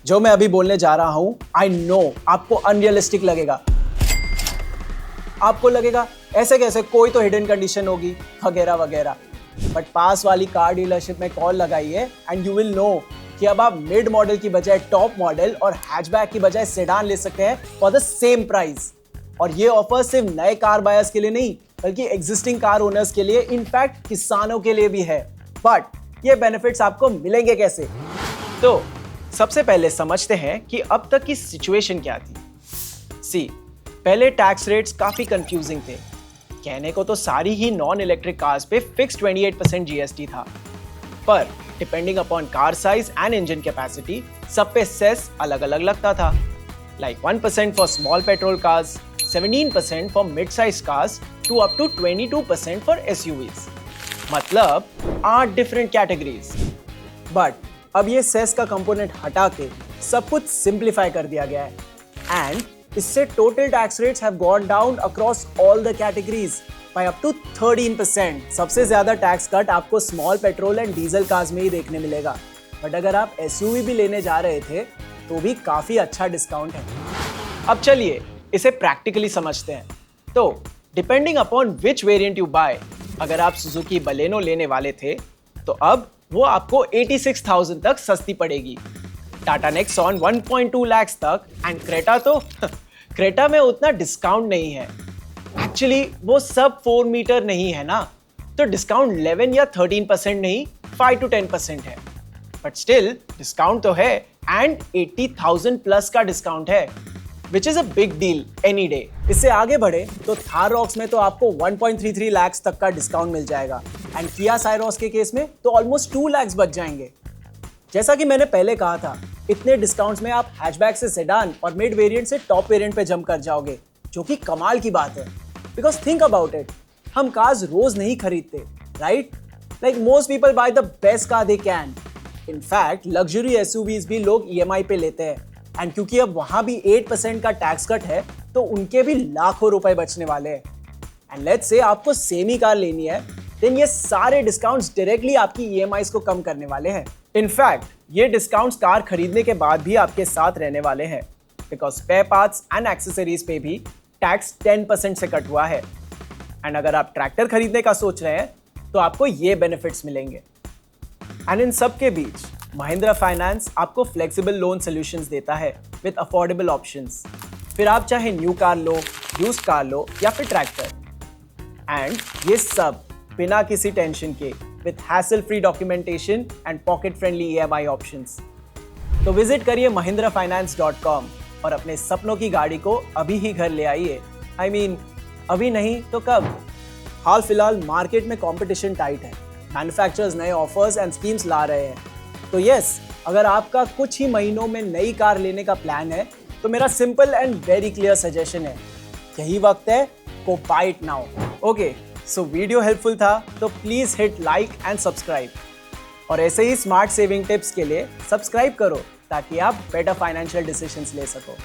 जो मैं अभी बोलने जा रहा हूं, आई नो आपको अनरियलिस्टिक लगेगा। आपको लगेगा ऐसे कैसे, कोई तो हिडन कंडीशन होगी वगैरह वगैरह। बट पास वाली कार डीलरशिप में कॉल लगाइए एंड यू विल नो कि अब आप मिड मॉडल की बजाय टॉप मॉडल और हैचबैक की बजाय सेडान ले सकते हैं फॉर द सेम प्राइस। और ये ऑफर सिर्फ नए कार बायर्स के लिए नहीं, बल्कि एग्जिस्टिंग कार ओनर्स के लिए, इनफैक्ट किसानों के लिए भी है। बट ये बेनिफिट्स आपको मिलेंगे कैसे? तो सबसे पहले समझते हैं कि अब तक की सिचुएशन क्या थी। सी, पहले टैक्स रेट्स काफी कंफ्यूजिंग थे। कहने को तो सारी ही नॉन इलेक्ट्रिक कार्स पे फिक्स 28% जीएसटी था, पर depending upon car size and engine capacity सब पे सेस अलग अलग लगता था। Like 1% for small petrol cars, 17% for mid size cars to up to 22% for SUVs. मतलब 8 डिफरेंट कैटेगरीज। बट अब ये सेस का कंपोनेंट हटा के सब कुछ सिंप्लीफाई कर दिया गया है एंड इससे total tax rates have gone down across all the categories by up to 13%। सबसे ज्यादा टैक्स कट आपको small petrol and diesel cars में ही देखने मिलेगा। बट अगर आप एसयूवी भी लेने जा रहे थे तो भी काफी अच्छा डिस्काउंट है। अब चलिए इसे प्रैक्टिकली समझते हैं। तो depending upon which variant you buy, अगर आप सुजुकी बलेनो लेने वाले थे तो अब वो आपको 86,000 तक सस्ती पड़ेगी। टाटा नेक्सॉन 1.2 लाख तक एंड क्रेटा तो क्रेटा में उतना डिस्काउंट नहीं है। एक्चुअली वो सब 4 मीटर नहीं है ना, तो डिस्काउंट 11 या 13% नहीं 5 to 10% है। बट स्टिल डिस्काउंट तो है एंड 80,000 प्लस का डिस्काउंट है, which is a big deal any day. इससे आगे बढ़े तो थार रॉक्स में तो आपको 1.33 लाख तक का डिस्काउंट मिल जाएगा एंड किया साइरोस के केस में तो ऑलमोस्ट 2 लाख बच जाएंगे। जैसा कि मैंने पहले कहा था, इतने डिस्काउंट्स में आप हैचबैक से सेडान और मिड वेरिएंट से टॉप वेरिएंट पे जंप कर जाओगे, जो कि कमाल की बात है। बिकॉज थिंक अबाउट इट, हम कार्स रोज नहीं खरीदते, right? Like most people by the best car they can. In fact luxury SUVs भी लोग ईएमआई पे लेते हैं एंड क्योंकि अब वहां भी 8% का टैक्स कट है तो उनके भी लाखों रुपए बचने वाले हैं। एंड लेट्स से आपको सेम ही कार लेनी है, देन ये सारे डिस्काउंट्स डायरेक्टली आपकी ईएमआईज को कम करने वाले हैं। इनफैक्ट ये डिस्काउंट्स कार खरीदने के बाद भी आपके साथ रहने वाले हैं, because spare parts and accessories पे भी टैक्स 10% से कट हुआ है। एंड अगर आप ट्रैक्टर खरीदने का सोच रहे हैं तो आपको ये बेनिफिट्स मिलेंगे। एंड इन सब के बीच महिंद्रा फाइनेंस आपको फ्लेक्सिबल लोन सॉल्यूशंस देता है विद अफोर्डेबल ऑप्शंस। फिर आप चाहे न्यू कार लो, यूज्ड कार लो या फिर ट्रैक्टर, एंड ये सब बिना किसी टेंशन के with hassle free documentation and pocket friendly EMI options. तो विजिट करिए mahindrafinance.com और अपने सपनों की गाड़ी को अभी ही घर ले आइए। आई मीन अभी नहीं तो कब? हाल फिलहाल मार्केट में कंपटीशन टाइट है, मैन्युफैक्चरर्स नए ऑफर्स एंड स्कीम्स ला रहे हैं। तो यस, अगर आपका कुछ ही महीनों में नई कार लेने का प्लान है तो मेरा simple and very clear suggestion है, यही वक्त है, go by it now. Okay, so video helpful था तो please hit like and subscribe, और ऐसे ही स्मार्ट सेविंग टिप्स के लिए सब्सक्राइब करो ताकि आप बेटर फाइनेंशियल डिसीजंस ले सको।